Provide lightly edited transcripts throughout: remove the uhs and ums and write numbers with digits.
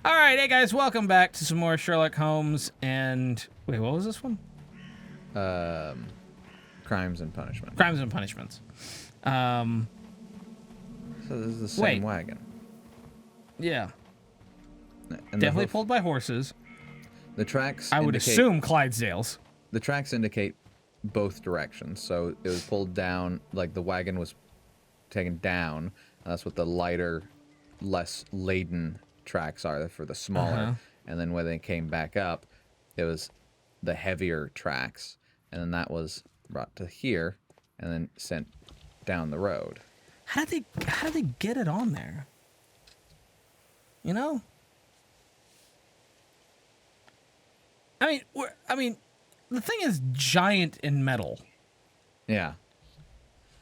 All right, hey guys, welcome back to some more Sherlock Holmes and... Wait, what was this one? Crimes and Punishment. Crimes and Punishments. So this is the same wagon. Yeah. And Definitely pulled by horses. The tracks I would assume Clydesdales. The tracks indicate both directions. So it was pulled down, like the wagon was taken down. And that's what the lighter, less laden tracks are for the smaller. And then when they came back up, it was the heavier tracks. And then that was brought to here and then sent down the road. How did they get it on there? You know? I mean, the thing is giant in metal. Yeah.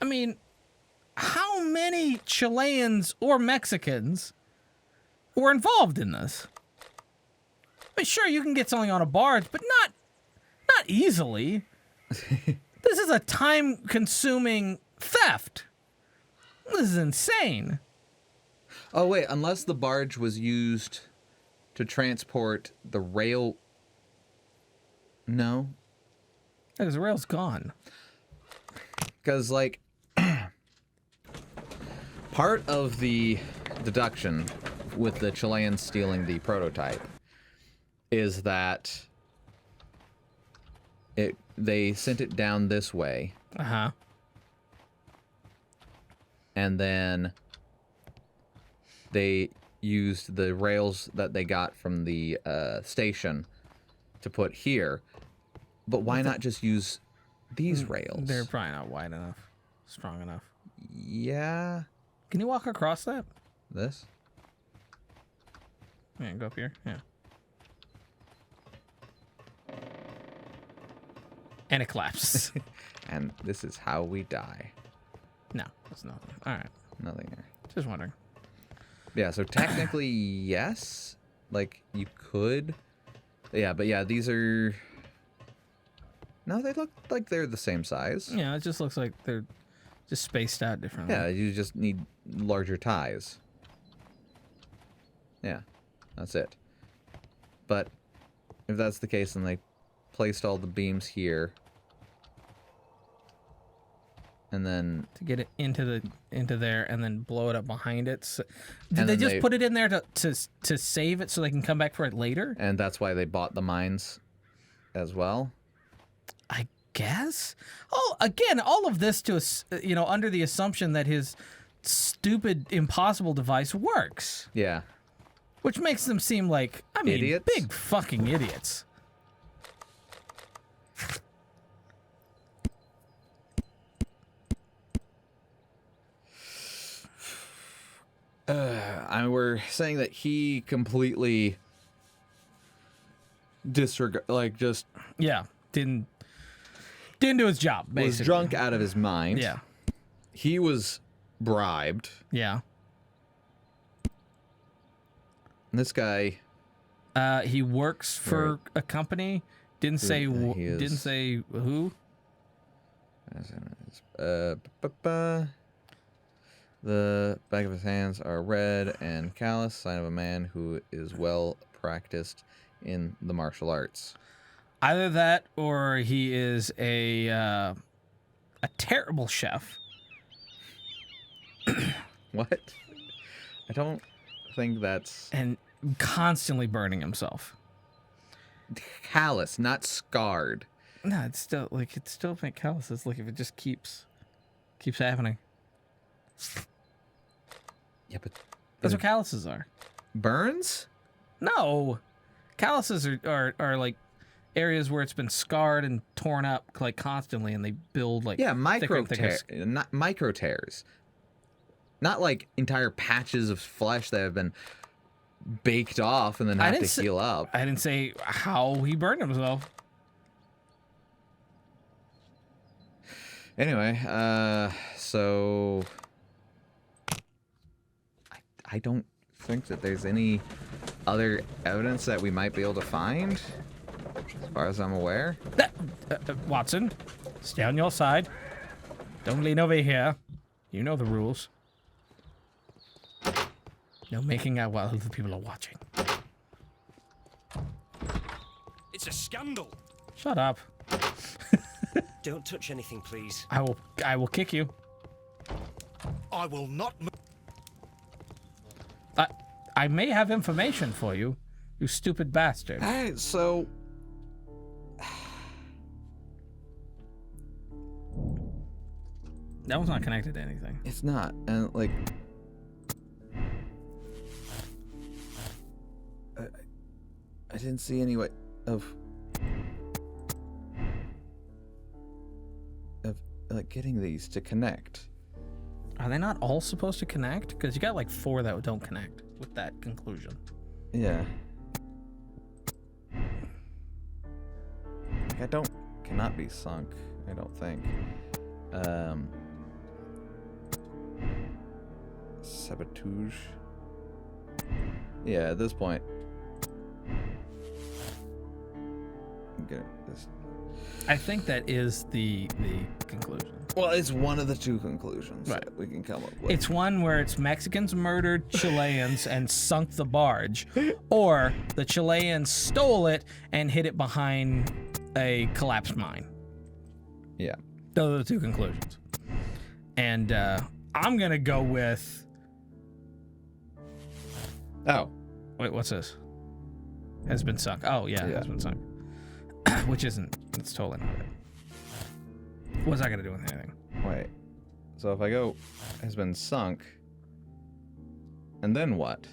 I mean, how many Chileans or Mexicans were involved in this? I mean, sure, you can get something on a barge, but not easily. This is a time-consuming theft. This is insane. Oh, wait, unless the barge was used to transport the rail... No. Because the rail's gone. Because, like, part of the deduction with the Chileans stealing the prototype is that they sent it down this way. Uh-huh. And then they used the rails that they got from the station to put here. But why not just use these rails? They're probably not wide enough, strong enough. Yeah. Can you walk across that? This? Yeah, go up here. Yeah. And it collapses. And this is how we die. No, that's nothing. All right. Nothing there. Just wondering. Yeah, so technically, yes. Like, you could. Yeah, but yeah, these are... No, they look like they're the same size. Yeah, it just looks like they're just spaced out differently. Yeah, you just need larger ties. Yeah, that's it. But if that's the case, then they placed all the beams here. And then... To get it into there and then blow it up behind it. So, did they then just put it in there to save it so they can come back for it later? And that's why they bought the mines as well. I guess. Oh, again, all of this under the assumption that his stupid, impossible device works. Yeah. Which makes them seem like, I mean, idiots? Big fucking idiots. We're saying that he completely Yeah, didn't do his job, basically. was drunk out of his mind. Yeah. He was bribed. Yeah. And this guy... he works for a company. Didn't say who. The back of his hands are red and callous, sign of a man who is well practiced in the martial arts. Either that, or he is a terrible chef. What? I don't think that's... And constantly burning himself. Callous, not scarred. No, it's still make calluses. Like if it just keeps happening. Yeah, but That's what calluses are. burns? No, calluses are like areas where it's been scarred and torn up like constantly, and they build like micro tears, not like entire patches of flesh that have been baked off and then have to heal up. I didn't say how he burned himself. Anyway, so I don't think that there's any other evidence that we might be able to find, as far as I'm aware. Watson, stay on your side. Don't lean over here. You know the rules. No making out while other people are watching. It's a scandal. Shut up. Don't touch anything, please. I will kick you. I will not move. I may have information for you, you stupid bastard. Alright, so That was not connected to anything. it's not, and like I didn't see any way of like getting these to connect. Are they not all supposed to connect? Because you got like 4 that don't connect with that conclusion. Yeah. Like cannot be sunk, I don't think. Sabotage. Yeah, at this point. I'm gonna this. I think that is the conclusion. Well, it's one of the 2 conclusions Right. that we can come up with. It's one where it's Mexicans murdered Chileans and sunk the barge, or the Chileans stole it and hid it behind a collapsed mine. Yeah. Those are the 2 conclusions. And I'm gonna go with. Oh. Wait, what's this? Has been sunk. Oh yeah, Yeah. has been sunk. Which isn't. It's totally not it. What's that gonna do with anything? Wait. So if I go has been sunk, and then what?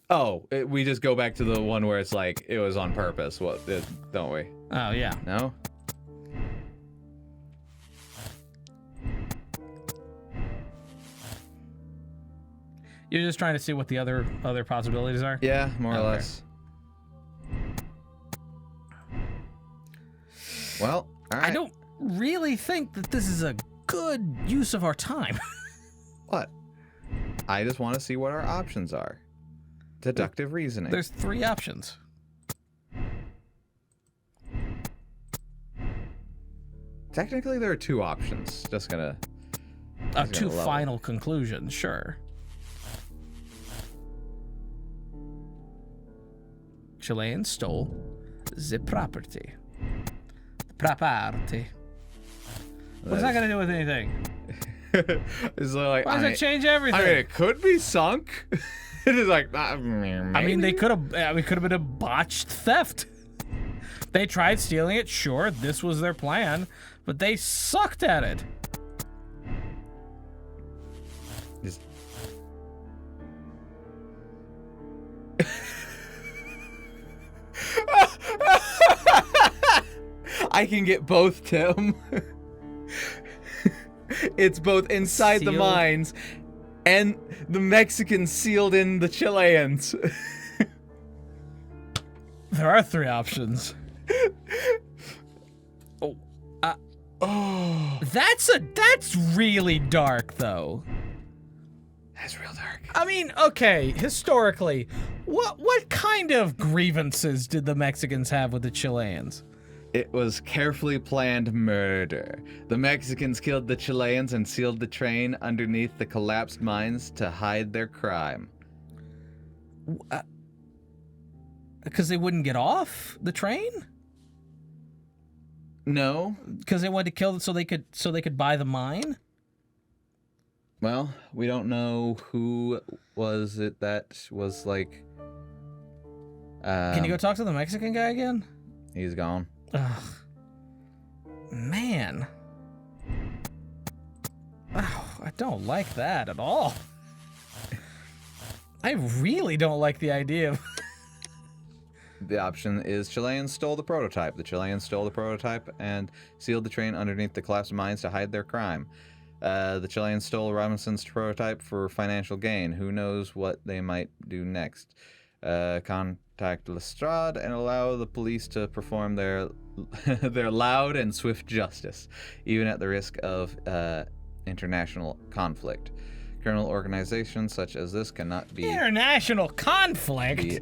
Oh, we just go back to the one where it's like it was on purpose. Don't we? Oh yeah. No. You're just trying to see what the other possibilities are. Yeah, more or Okay. less. Well, all right. I don't really think that this is a good use of our time. What? I just want to see what our options are. Deductive reasoning. There's 3 options. Technically, there are 2 options. Just gonna. Just 2 gonna level. final conclusions, sure. Chileans stole the property. Property. What's that gonna do with anything? It's like, Why does that change everything? I mean, it could be sunk. It is like, I mean, they could have. It could have been a botched theft. They tried stealing it. Sure, this was their plan, but they sucked at it. Just... I can get both, Tim. It's both inside the Sealed. mines and the Mexicans sealed in the Chileans. There are 3 options. That's really dark, though. That's real dark. I mean, okay, historically, what kind of grievances did the Mexicans have with the Chileans? It was carefully planned murder. The Mexicans killed the Chileans and sealed the train underneath the collapsed mines to hide their crime. Because they wouldn't get off the train? No. Because they wanted to kill them so they could buy the mine? Well, we don't know who was it that was like. Can you go talk to the Mexican guy again? He's gone. Ugh. Man. Oh, I don't like that at all. I really don't like the idea of... The option is Chileans stole the prototype. The Chileans stole the prototype and sealed the train underneath the collapsed mines to hide their crime. The Chileans stole Robinson's prototype for financial gain. Who knows what they might do next? Contact Lestrade and allow the police to perform their loud and swift justice, even at the risk of international conflict. Criminal organizations such as this cannot be International conflict.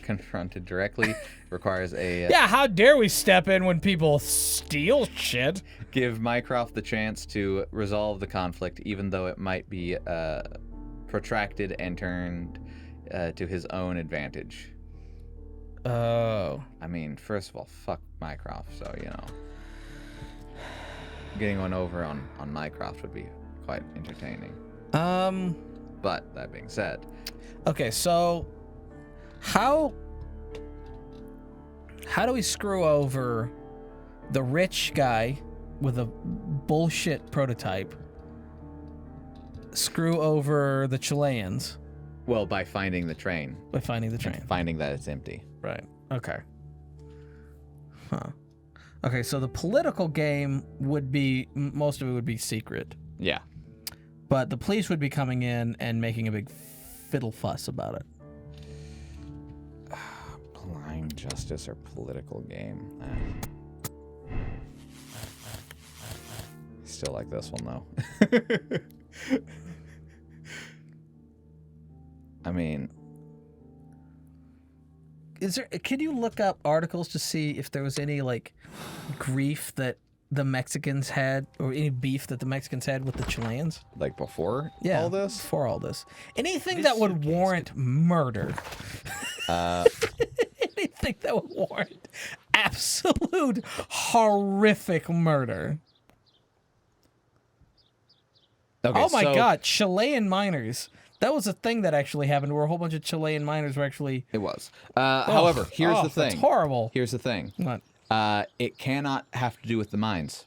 confronted directly. Requires a Yeah, how dare we step in when people steal shit? give Mycroft the chance to resolve the conflict, even though it might be protracted and turned to his own advantage. Oh. I mean, first of all, fuck Mycroft, so, you know. Getting one over on Mycroft would be quite entertaining. But, that being said... Okay, so... How do we screw over the rich guy with a bullshit prototype? Screw over the Chileans Well, by finding the train. by finding the And train. finding that it's empty. Right. Okay. Huh. Okay, so the political game would be, most of it would be secret. Yeah. But the police would be coming in and making a big fiddle fuss about it. Blind justice or political game. Still like this one, though. I mean... Can you look up articles to see if there was any, like, grief that the Mexicans had, or any beef that the Mexicans had with the Chileans? Like before Yeah, all this? before all this. Anything that would warrant murder. Anything that would warrant absolute horrific murder. Okay, Oh my so God, Chilean miners. That was a thing that actually happened where a whole bunch of Chilean miners were actually... It was. However, here's the thing. That's horrible. Here's the thing. What? It cannot have to do with the mines.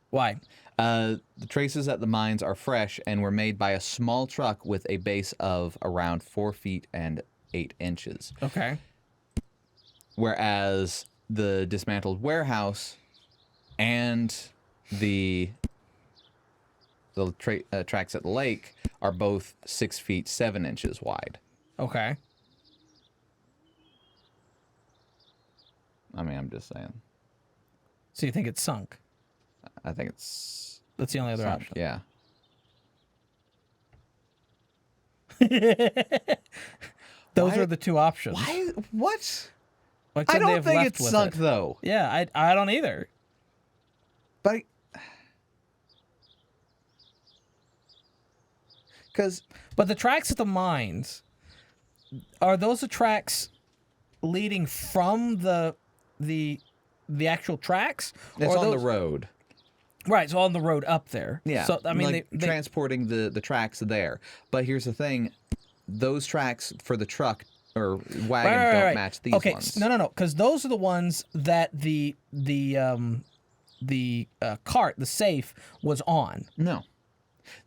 Why? The traces at the mines are fresh and were made by a small truck with a base of around 4 feet and 8 inches. Okay. Whereas the dismantled warehouse and the tracks at the lake are both 6 feet 7 inches wide. Okay. I mean, I'm just saying. So you think it's sunk? I think it's That's the only other sunk, option. yeah. Those Why- are the two options. Why? What? Why I couldn't they don't have think left it's with sunk it? though. Yeah, I don't either. But because But the tracks at the mines, are those the tracks leading from the actual tracks? it's Or on those- the road. Right, so on the road up there. Yeah. So I mean, like they transporting the tracks there. But here's the thing: those tracks for the truck or wagon don't match these okay, ones. no, because those are the ones that the cart, the safe, was on. No.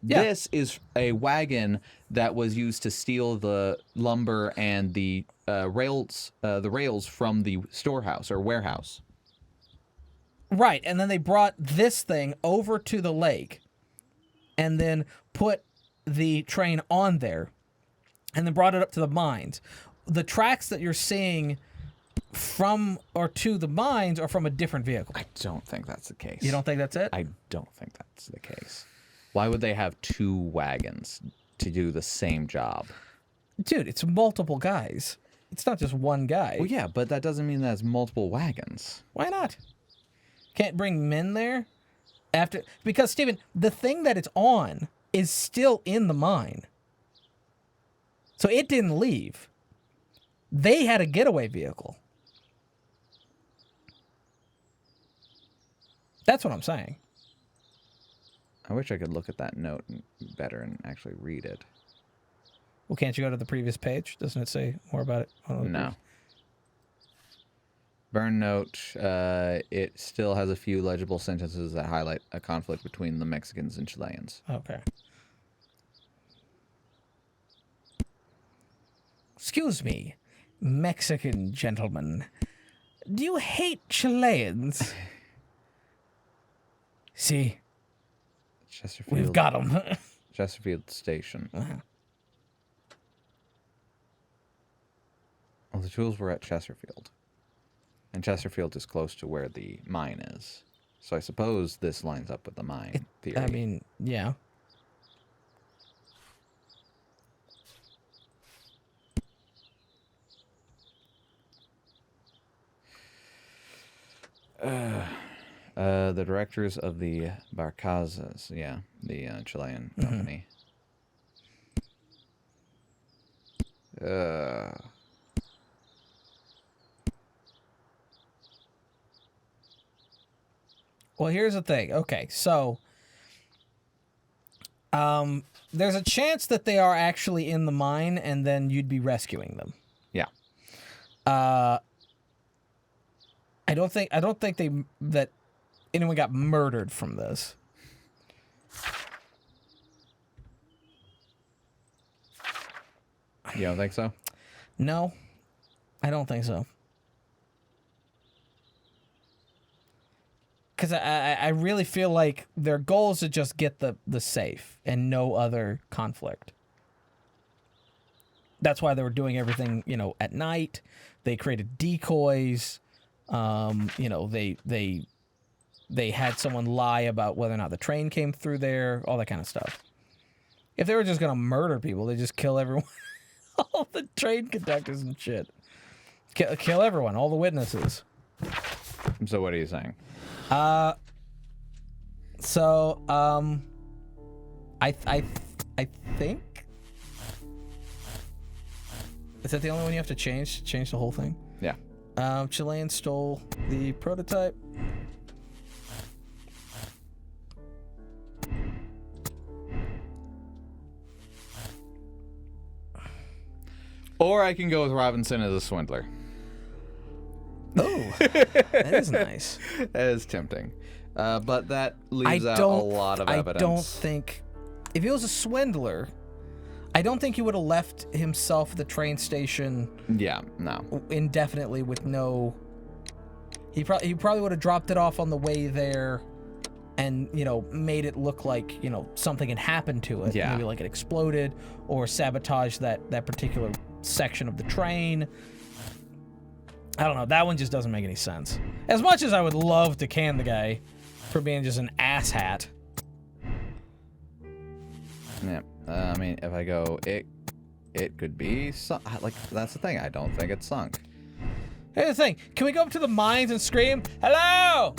Yeah. This is a wagon that was used to steal the lumber and the rails from the storehouse or warehouse. Right, and then they brought this thing over to the lake, and then put the train on there, and then brought it up to the mines. The tracks that you're seeing from or to the mines are from a different vehicle. I don't think that's the case. You don't think that's it? I don't think that's the case. Why would they have 2 wagons to do the same job? Dude, it's multiple guys. It's not just one guy. Well, yeah, but that doesn't mean that's multiple wagons. Why not? Can't bring men there? Because, Steven, the thing that it's on is still in the mine. So it didn't leave. They had a getaway vehicle. That's what I'm saying. I wish I could look at that note better and actually read it. Well, can't you go to the previous page? Doesn't it say more about it? No. Burn note, it still has a few legible sentences that highlight a conflict between the Mexicans and Chileans. Okay. Excuse me, Mexican gentleman. Do you hate Chileans? See, Chesterfield. we've got them. Chesterfield Station. Well, the tools were at Chesterfield. And Chesterfield is close to where the mine is. So I suppose this lines up with the mine theory. I mean, yeah. The directors of the Barcazas, yeah, the Chilean company. Well, here's the thing. Okay, so there's a chance that they are actually in the mine, and then you'd be rescuing them. Yeah. I don't think that anyone got murdered from this. You don't think so? No, I don't think so. Because I really feel like their goal is to just get the safe and no other conflict. That's why they were doing everything, at night. They created decoys. They had someone lie about whether or not the train came through there, all that kind of stuff. If they were just going to murder people, they just kill everyone. All the train conductors and shit. Kill everyone, all the witnesses. So what are you saying? I think. Is that the only one you have to change? Change the whole thing? Yeah. Chilean stole the prototype. Or I can go with Robinson as a swindler. Oh, that is nice. That is tempting. But that leaves out a lot of evidence. I don't think... If he was a swindler, I don't think he would have left himself at the train station... Yeah, no. ...indefinitely with no... He probably would have dropped it off on the way there and, made it look like, something had happened to it. Yeah. Maybe like it exploded or sabotaged that particular section of the train. I don't know. That one just doesn't make any sense. As much as I would love to can the guy for being just an asshat. Yeah. I mean, if I go, it could be like that's the thing. I don't think it's sunk. Here's the thing. Can we go up to the mines and scream, "Hello!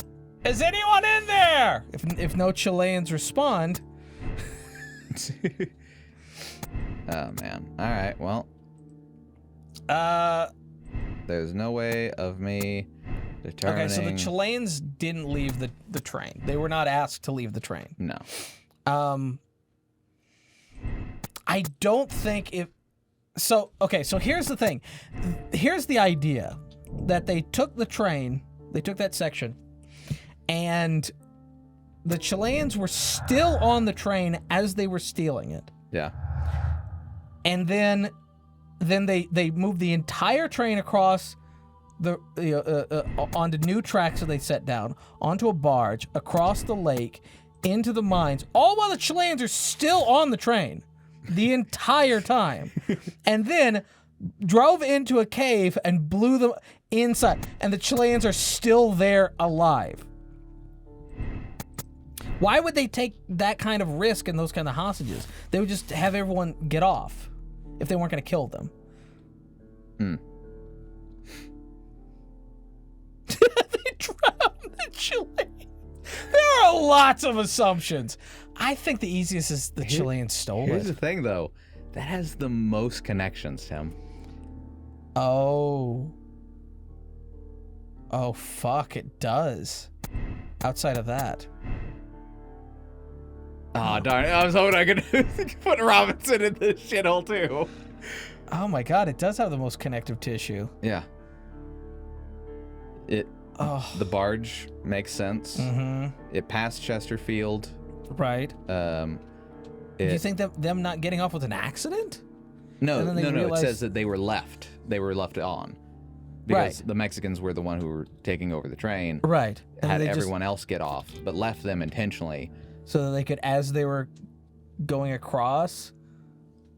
Is anyone in there?" If no Chileans respond. Oh man. All right. Well. There's no way of me determining... Okay, so the Chileans didn't leave the train. They were not asked to leave the train. No. I don't think if... So here's the thing. Here's the idea. That they took the train, they took that section, and the Chileans were still on the train as they were stealing it. Yeah. And then they moved the entire train across the onto new tracks that they set down, onto a barge, across the lake, into the mines, all while the Chileans are still on the train the entire time. And then drove into a cave and blew them inside. And the Chileans are still there alive. Why would they take that kind of risk and those kind of hostages? They would just have everyone get off if they weren't going to kill them. They drowned the Chileans. There are lots of assumptions. I think the easiest is the Chileans stole Here's the it. thing, though. That has the most connections, Tim. Oh, fuck, it does. Outside of that. Oh, darn it. I was hoping I could put Robinson in this shithole, too. Oh my god, it does have the most connective tissue. Yeah. The barge makes sense. Mm-hmm. It passed Chesterfield. Right. Do you think that them not getting off was an accident? No, And then they no. It realized- says that they were left. They were left on. Because the Mexicans were the one who were taking over the train. Right. And Had they everyone else get off, but left them intentionally. So that they could, as they were going across,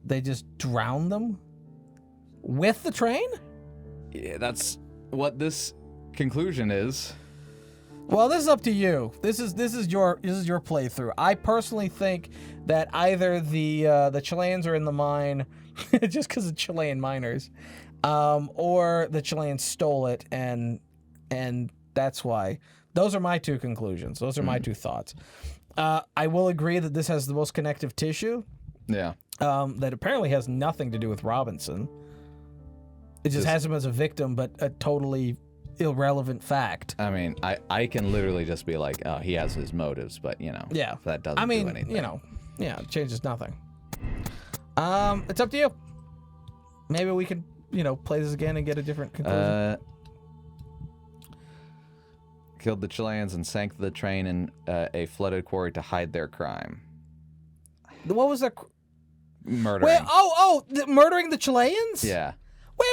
they just drowned them? With the train? Yeah, that's what this conclusion is. Well, this is up to you. This is your playthrough. I personally think that either the Chileans are in the mine, just because of Chilean miners, or the Chileans stole it and That's why. Those are my two conclusions. Those are my two thoughts. I will agree that this has the most connective tissue. Yeah. That apparently has nothing to do with Robinson. It just has him as a victim, but a totally irrelevant fact. I mean, I can literally just be like, oh, he has his motives, but, you know, Yeah. that doesn't do anything. You know, yeah, it changes nothing. It's up to you. Maybe we can, you know, play this again and get a different conclusion. Killed the Chileans and sank the train in a flooded quarry to hide their crime. What was that? Murdering. Wait, murdering the Chileans? Yeah. Wait.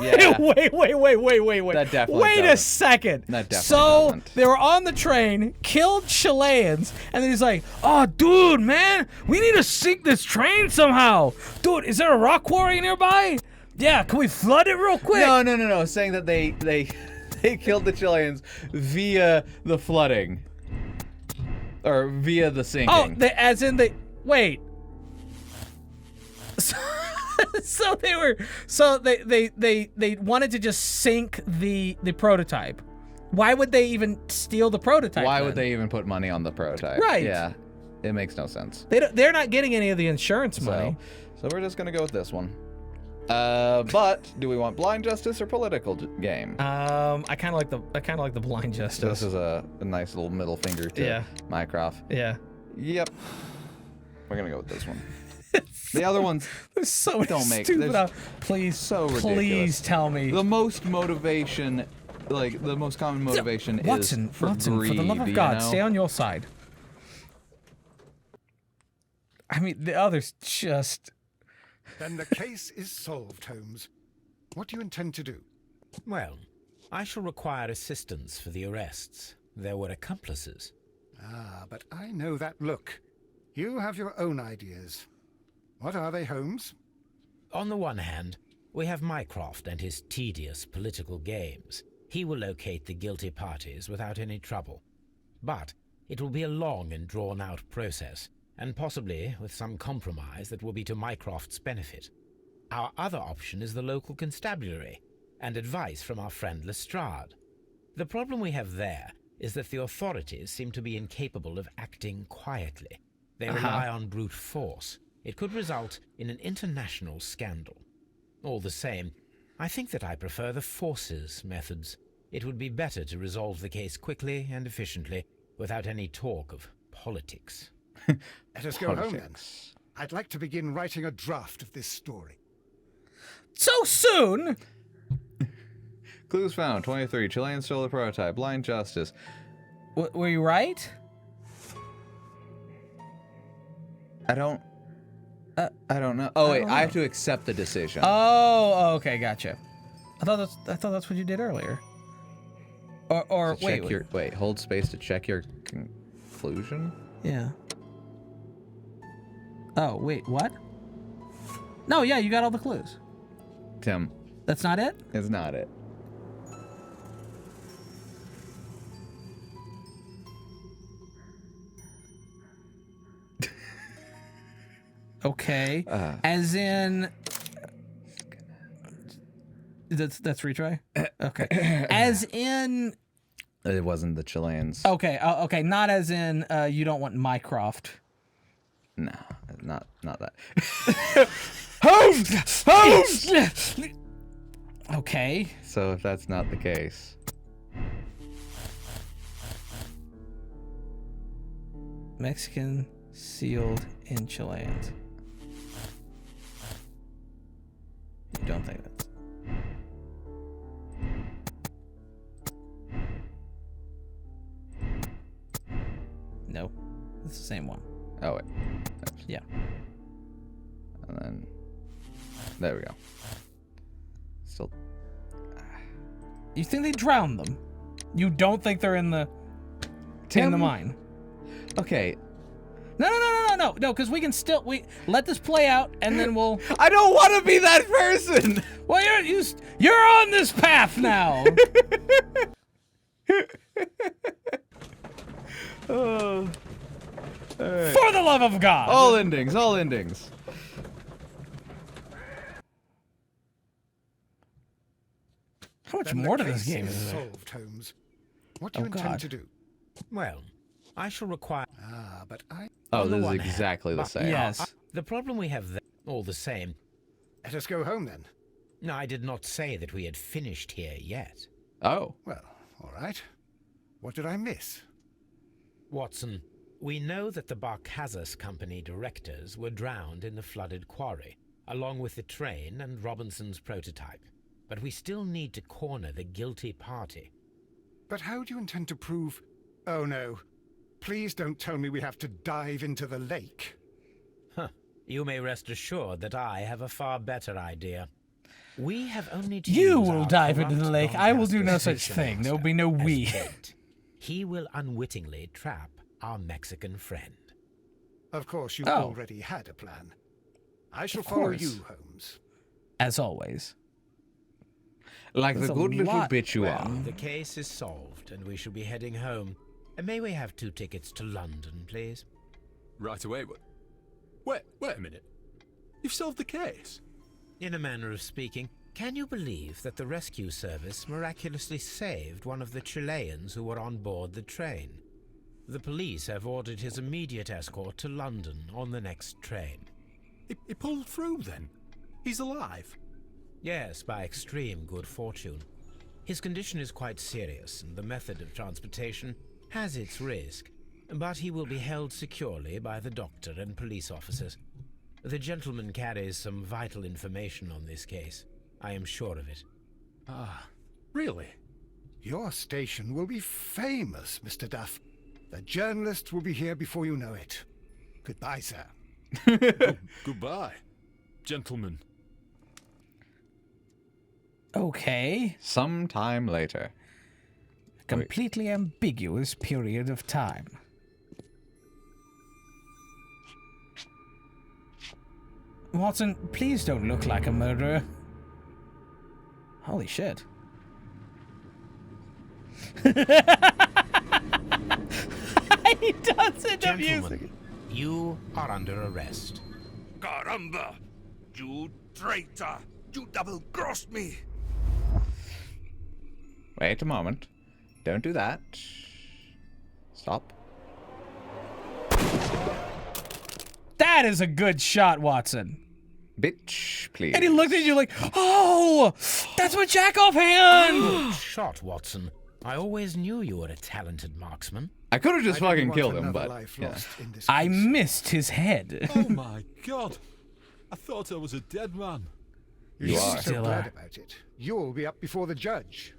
Yeah. Wait. That definitely Wait a doesn't. second. That definitely So doesn't. they were on the train, killed Chileans, and then he's like, "Oh, dude, man, we need to sink this train somehow. Dude, is there a rock quarry nearby? Yeah, can we flood it real quick?" No. Saying that they killed the Chileans via the flooding. Or via the sinking. Oh, wait. So they wanted to just sink the prototype. Why would they even steal the prototype? Why then? would they even put money on the prototype? Right. Yeah. It makes no sense. They're not getting any of the insurance money. So we're just gonna go with this one. But do we want blind justice or political game? I kind of like the blind justice. This is a nice little middle finger to Mycroft. Yeah. Yep. We're gonna go with this one. The other ones There's so many don't make stupid. Please, so ridiculous. please tell me. The most motivation, like the most common motivation Watson, is for Watson, greed. for the love of you God, know? stay on your side. I mean, the others just. Then the case is solved, Holmes. What do you intend to do? Well, I shall require assistance for the arrests. There were accomplices. Ah, but I know that look. You have your own ideas. What are they, Holmes? On the one hand, we have Mycroft and his tedious political games. He will locate the guilty parties without any trouble. But it will be a long and drawn-out process, and possibly with some compromise that will be to Mycroft's benefit. Our other option is the local constabulary, and advice from our friend Lestrade. The problem we have there is that the authorities seem to be incapable of acting quietly. They rely on brute force. It could result in an international scandal. All the same, I think that I prefer the forces methods. It would be better to resolve the case quickly and efficiently without any talk of politics. Let us go home, then. I'd like to begin writing a draft of this story. So soon? Clues found. 23. Chilean stole the prototype. Blind justice. Were you right? I don't know. Oh wait, I have to accept the decision. Oh, okay, gotcha. I thought that's what you did earlier. Or To wait, check your wait. Hold space to check your conclusion. yeah. Oh wait, what? No, yeah, you got all the clues. Tim, That's not it? is not it. Okay. As in. That's retry. Okay. As in. It wasn't the Chileans. Okay. Okay. Not as in. You don't want Mycroft. No, not that. Holmes. Holmes. Okay. So if that's not the case, Mexican sealed in Chileans. You don't think that's. Nope. It's the same one. oh wait, Yeah. and then there we go. Still, You think they drowned them? You don't think they're in the Tim? mine? okay. No, because we can still let this play out and then we'll. I don't want to be that person. Well, you're on this path now. Oh. For the love of God. All endings. All endings. How much Then more the to this case game, is isn't there? solved, Holmes. What do you Oh, intend God. to do? Well, I shall require... Ah, but I... Oh, On the this is one hand, exactly the but- same. Yes. The problem we have there, all the same... Let us go home, then. No, I did not say that we had finished here yet. Oh. Well, all right. What did I miss? Watson, we know that the Barkazas Company directors were drowned in the flooded quarry, along with the train and Robinson's prototype. But we still need to corner the guilty party. But how do you intend to prove... Oh, no. Please don't tell me we have to dive into the lake. Huh. You may rest assured that I have a far better idea. We have only to You use will our dive into the corrupt lake. I will do no Doncaster such station thing. There will master be no as we. bait. He will unwittingly trap our Mexican friend. Of course, you've Oh. already had a plan. I shall Of follow course. you, Holmes. As always. Like That's the a good little lot. bitch you Well, are. the case is solved, and we shall be heading home. And may we have 2 tickets to London, please? Right away, but... Wait a minute. You've solved the case? In a manner of speaking, can you believe that the rescue service miraculously saved one of the Chileans who were on board the train? The police have ordered his immediate escort to London on the next train. He pulled through, then? He's alive? Yes, by extreme good fortune. His condition is quite serious, and the method of transportation has its risk, but he will be held securely by the doctor and police officers. The gentleman carries some vital information on this case. I am sure of it. Ah, really? Your station will be famous, Mr. Duff. The journalists will be here before you know it. Goodbye, sir. Goodbye, gentlemen. Okay. Sometime later. Completely ambiguous period of time. Watson, please don't look like a murderer. Holy shit. He does end up using it. Gentlemen, you are under arrest. Caramba! You traitor! You double-crossed me! Wait a moment. Don't do that. Stop. That is a good shot, Watson. Bitch, please. And he looked at you like, oh, that's my jack-off hand! Good shot, Watson. I always knew you were a talented marksman. I could have just I don't fucking want killed him, another but life yeah. lost in this I case. missed his head. Oh my god! I thought I was a dead man. You You're are. so Still glad are. about it. You'll be up before the judge.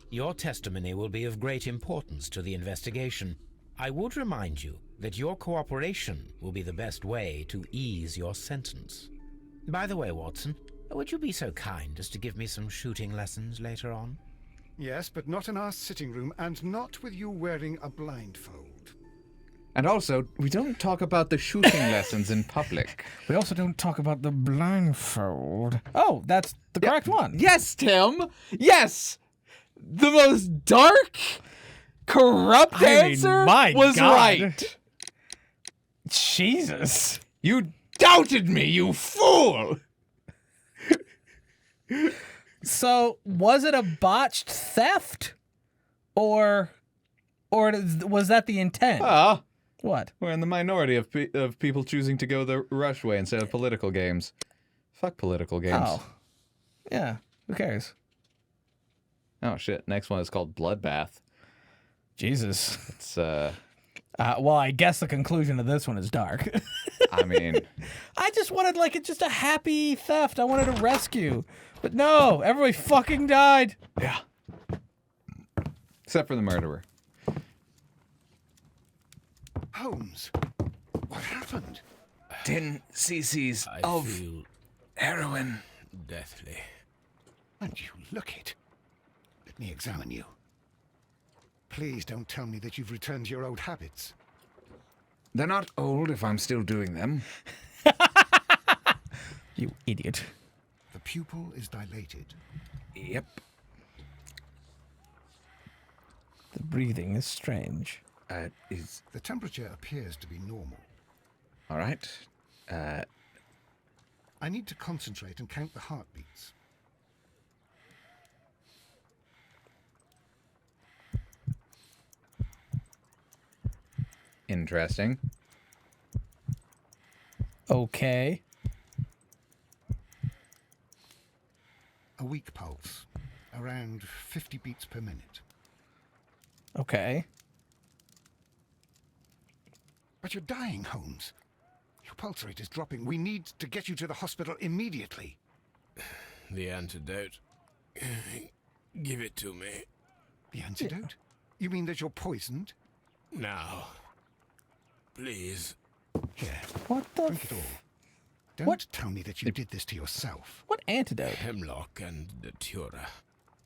Your testimony will be of great importance to the investigation. I would remind you that your cooperation will be the best way to ease your sentence. By the way, Watson, would you be so kind as to give me some shooting lessons later on? Yes, but not in our sitting room, and not with you wearing a blindfold. And also, we don't talk about the shooting lessons in public. We also don't talk about the blindfold. Oh, that's the correct one. Yes, Tim. Yes. The most dark, corrupt I mean, answer my was God. right. Jesus. You doubted me, you fool. So, was it a botched theft? Or was that the intent? Ah, What? we're in the minority of of people choosing to go the rush way instead of political games. Fuck political games. Oh. Yeah, who cares? Oh shit. Next one is called Bloodbath. Jesus. It's Well, I guess the conclusion of this one is dark. I mean, I just wanted, like, just a happy theft. I wanted a rescue. But no, everybody fucking died. yeah. Except for the murderer. Holmes, what happened? 10 cc's I of feel heroin. deathly. And you look it. Let me examine you. Please don't tell me that you've returned to your old habits. They're not old if I'm still doing them. You idiot. The pupil is dilated. Yep. The breathing is strange. Is The temperature appears to be normal. all right. I need to concentrate and count the heartbeats. Interesting. Okay. A weak pulse, around 50 beats per minute. Okay. But you're dying, Holmes. Your pulse rate is dropping. We need to get you to the hospital immediately. The antidote. Give it to me. The antidote? You mean that you're poisoned? Now. Please. Here, What the? drink it all. Don't What? tell me that you did this to yourself. What antidote? Hemlock and datura.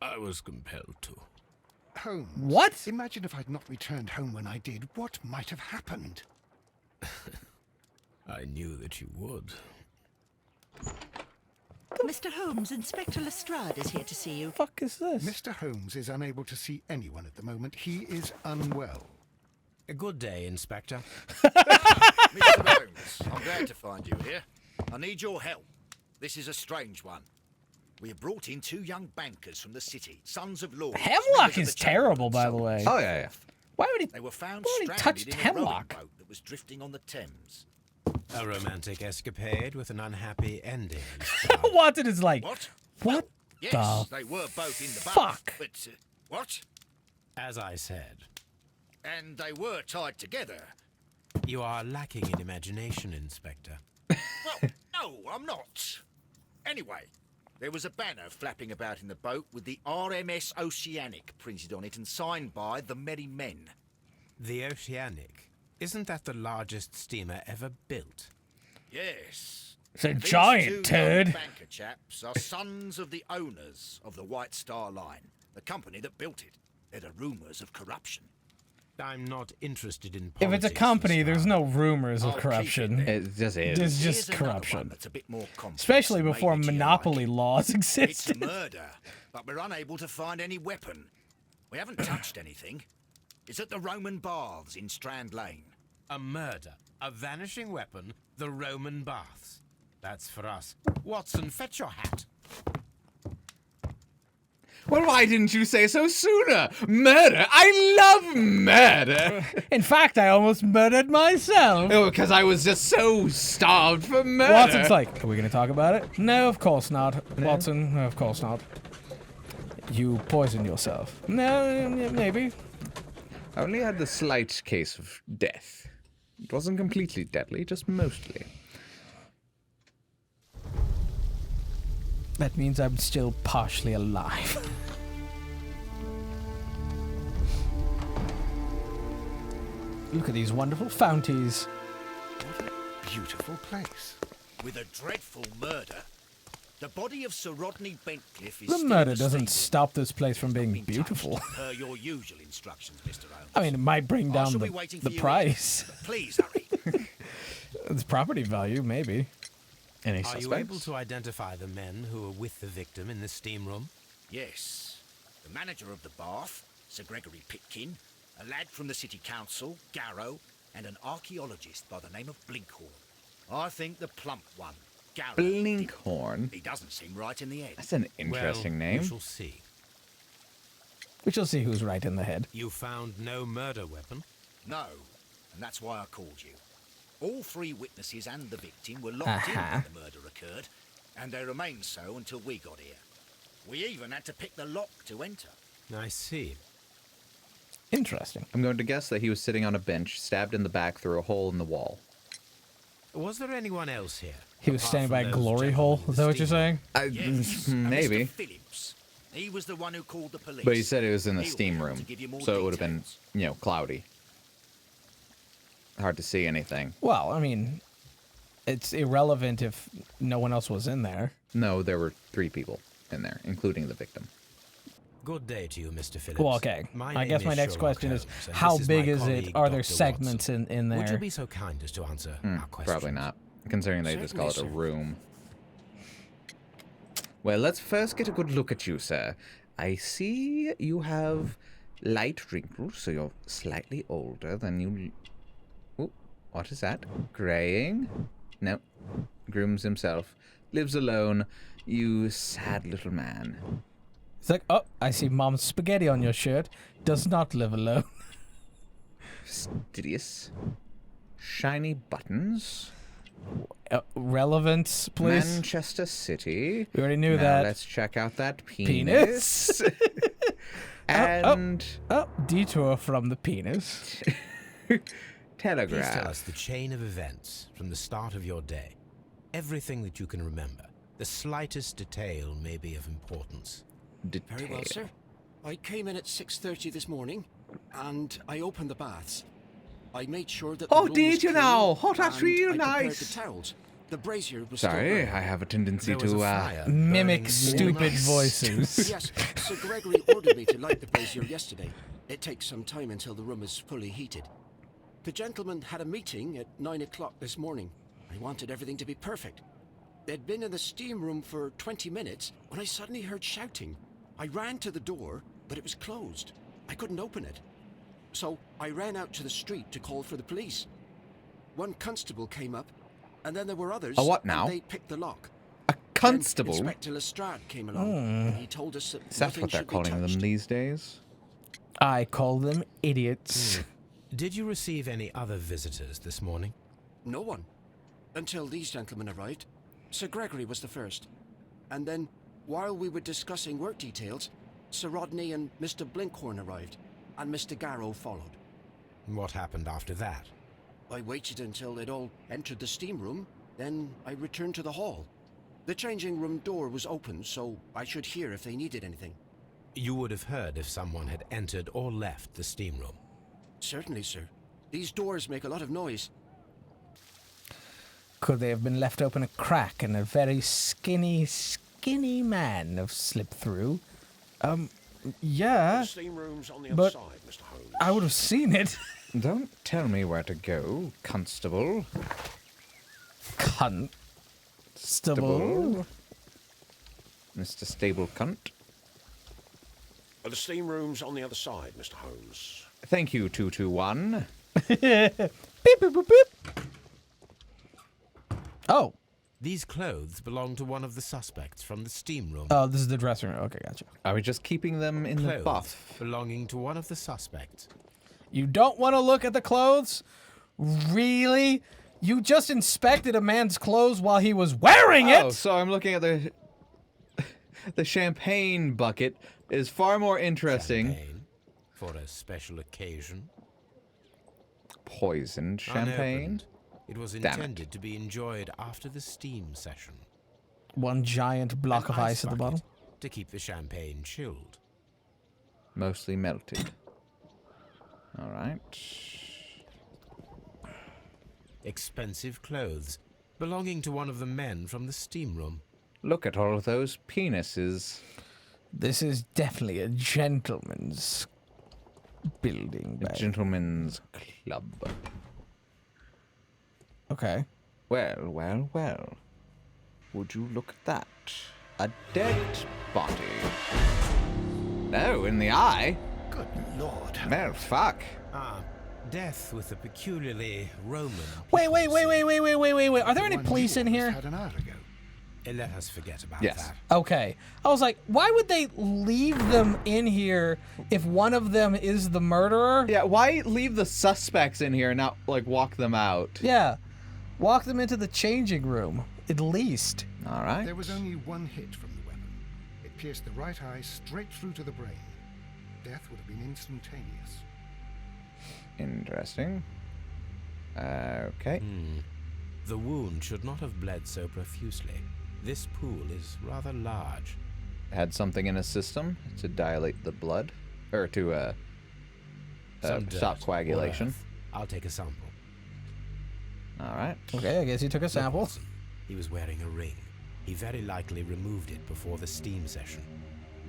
I was compelled to. Holmes. What? Imagine if I'd not returned home when I did. What might have happened? I knew that you would. Mr. Holmes, Inspector Lestrade is here to see you. Fuck is this? Mr. Holmes is unable to see anyone at the moment. He is unwell. A good day, Inspector. Mr. Holmes, I'm glad to find you here. I need your help. This is a strange one. We have brought in 2 young bankers from the city, sons of lords. members Hemlock of is the chamber terrible, and by so the on. way. Oh yeah, yeah. Why would he? They were found Well, he stranded touched in a Hemlock. rowing boat that was drifting on the Thames. A romantic escapade with an unhappy ending. Watson is like, What? what Yes, the? they were both in the boat. fuck? But, what? As I said, And they were tied together. you are lacking in imagination, Inspector. Well, no, I'm not. Anyway, there was a banner flapping about in the boat with the RMS Oceanic printed on it and signed by the Merry Men. The Oceanic. Isn't that the largest steamer ever built? Yes. It's a These giant 2 young turd. banker chaps are sons of the owners of the White Star Line, the company that built it. There are rumours of corruption. I'm not interested in If politics. it's a company, there's no rumors I'll of keep corruption. it there. It just is. There's Here's just another one corruption. that's a bit more complex, Especially maybe before to your monopoly liking. laws It's a existed. murder, but we're unable to find any weapon. We haven't touched anything. It's at the Roman Baths in Strand Lane. A murder, a vanishing weapon, the Roman baths. That's for us. Watson, fetch your hat. Well, why didn't you say so sooner? Murder? I love murder. In fact, I almost murdered myself. Oh, because I was just so starved for murder. Watson's like, are we gonna talk about it? No, of course not. Watson, no, of course not. You poisoned yourself. No, maybe. I only had the slight case of death. It wasn't completely deadly, just mostly. That means I'm still partially alive. Look at these wonderful founties. What a beautiful place. With a dreadful murder. The body of Sir Rodney Bentcliffe is The still murder in the doesn't stable. stop this place from being Been beautiful. touched Per your usual instructions, Mr. Holmes. I mean, it might bring I down shall be waiting for the you price. here. Please hurry. It's property value, maybe. Any Are suspects? you able to identify the men who were with the victim in the steam room? Yes. The manager of the bath, Sir Gregory Pitkin, a lad from the city council, Garrow, and an archaeologist by the name of Blinkhorn. I think the plump one, Garrow. Blinkhorn? He doesn't seem right in the head. That's an interesting well, name. We shall see. We shall see who's right in the head. You found no murder weapon? No, and that's why I called you. All 3 witnesses and the victim were locked in when the murder occurred, and they remained so until we got here. We even had to pick the lock to enter. I see. Interesting. I'm going to guess that he was sitting on a bench, stabbed in the back through a hole in the wall. Was there anyone else here? He was apart standing from by a those glory gentlemen hole. in the Is that what you're steam room? saying? Yes, Maybe. Mr. Phillips. He was the one who called the police. But he said it was in the He'll be steam able room, to give you more so it would have been, details. cloudy. Hard to see anything. Well, I mean, it's irrelevant if no one else was in there. No, there were 3 people in there, including the victim. Good day to you, Mr. Phillips. Well, okay. My I name guess my is next Sherlock question is, Holmes, and how this big my is it? colleague, Are there Dr. segments Watson. in Would you there? be so kind as to answer our questions? Probably not, considering they just call it a Certainly, sir. room. Well, let's first get a good look at you, sir. I see you have light wrinkles, so you're slightly older than you... Oh, what is that? Graying? No. Grooms himself. Lives alone. You sad little man. It's like, oh, I see mom's spaghetti on your shirt. Does not live alone. Fastidious. Shiny buttons. Relevance, please. Manchester City. We already knew Now that. Let's check out that Penis. And detour from the penis. telegraph. Please tell us the chain of events from the start of your day. Everything that you can remember. The slightest detail may be of importance. Very well, sir. I came in at 6:30 this morning, and I opened the baths. I made sure that the Oh, room did was you clean, now? Oh, that's and real I prepared nice. the towels. The brazier was still Sorry, burning. I have a tendency There was a to fire Mimic burning stupid nice. voices. Yes, Sir Gregory ordered me to light the brazier yesterday. It takes some time until the room is fully heated. The gentleman had a meeting at 9 o'clock this morning. I wanted everything to be perfect. They'd been in the steam room for 20 minutes when I suddenly heard shouting. I ran to the door, but it was closed. I couldn't open it. So I ran out to the street to call for the police. One constable came up, and then there were others. A what now? And they picked the lock. a constable. Then Inspector Lestrade came along, and he told us that Is that nothing what they're should be calling them touched. these days? I call them idiots. Did you receive any other visitors this morning? No one. Until these gentlemen arrived. Sir Gregory was the first. And then, while we were discussing work details, Sir Rodney and Mr. Blinkhorn arrived, and Mr. Garrow followed. What happened after that? I waited until they'd all entered the steam room, then I returned to the hall. The changing room door was open, so I should hear if they needed anything. You would have heard if someone had entered or left the steam room. Certainly, sir. These doors make a lot of noise. Could they have been left open a crack and a very skinny man have slipped through? Yeah. Steam room's on the But- other side, Mr. Holmes. I would have seen it. Don't tell me where to go, constable. Constable. Mr. Stable Cunt. The steam room's on the other side, Mr. Holmes. Thank you, 221. Beep, beep, boop, beep. Oh. These clothes belong to one of the suspects from the steam room. Oh, this is the dressing room. Okay, gotcha. Are we just keeping them in the Clothes buff? belonging to one of the suspects. You don't want to look at the clothes? Really? You just inspected a man's clothes while he was wearing it? Oh, so I'm looking at the champagne bucket is far more interesting. Champagne for a special occasion. Poisoned champagne. Unopened. It was Damn it. intended to be enjoyed after the steam session. One giant block An of ice at the bucket bottom. to keep the champagne chilled. Mostly melted. All right. Expensive clothes belonging to one of the men from the steam room. Look at all of those penises. This is definitely a gentleman's building. A babe. gentleman's club. Okay. Well, well, well. Would you look at that? A dead body. No, in the eye. Good Lord. Well, fuck. Ah, death with a peculiarly Roman. Wait. Are there any One police you in here? almost had an hour ago. Let us forget about Yes. that. Okay. I was like, why would they leave them in here if one of them is the murderer? Yeah, why leave the suspects in here and not, like, walk them out? Yeah. Walk them into the changing room, at least. All right. There was only one hit from the weapon. It pierced the right eye straight through to the brain. Death would have been instantaneous. Interesting. Okay. The wound should not have bled so profusely. This pool is rather large. Had something in his system to dilate the blood, or to Some dirt stop or coagulation. earth. I'll take a sample. All right. Okay, I guess he took a Look, sample. Watson, he was wearing a ring. He very likely removed it before the steam session.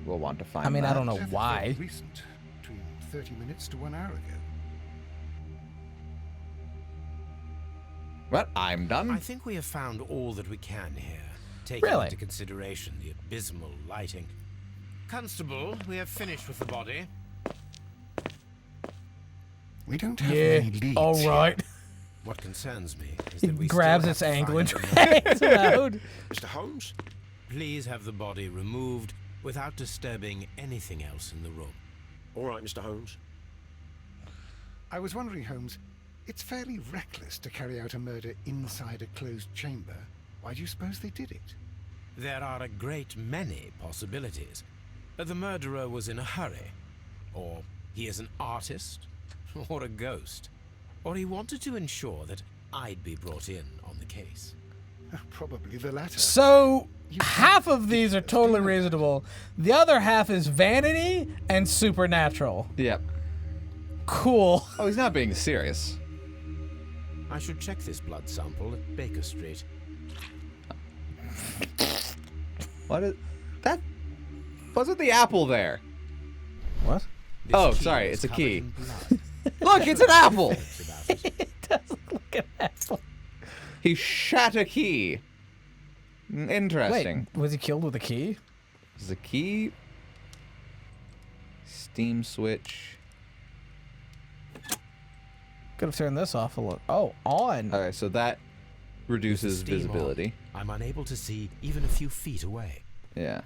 We'll want to find. I mean, I that. don't know Death is why. very recent, between 30 minutes to 1 hour ago. Well, I'm done. I think we have found all that we can here, taking Really? into consideration the abysmal lighting. Constable, we have finished with the body. We don't have Yeah. any leads. All right. What concerns me is He that we grabs still its have to ankle and find the murderer. drags it out. Mr. Holmes? Please have the body removed without disturbing anything else in the room. All right, Mr. Holmes. I was wondering, Holmes, it's fairly reckless to carry out a murder inside a closed chamber. Why do you suppose they did it? There are a great many possibilities. The murderer was in a hurry. Or he is an artist. Or a ghost. Or he wanted to ensure that I'd be brought in on the case. Probably the latter. So, half of these are totally reasonable. The other half is vanity and supernatural. Yep. Cool. Oh, he's not being serious. I should check this blood sample at Baker Street. What is that? What's with the apple there? What? This Oh, key sorry, is it's a covered key. in blood. Look, it's an apple. It does look like an apple. He shat a key. Interesting. Wait, was he killed with a key? Is the key? Steam switch. Could have turned this off a little. Oh, on. Alright, so that reduces Steam on. visibility. I'm unable to see even a few feet away. Yeah.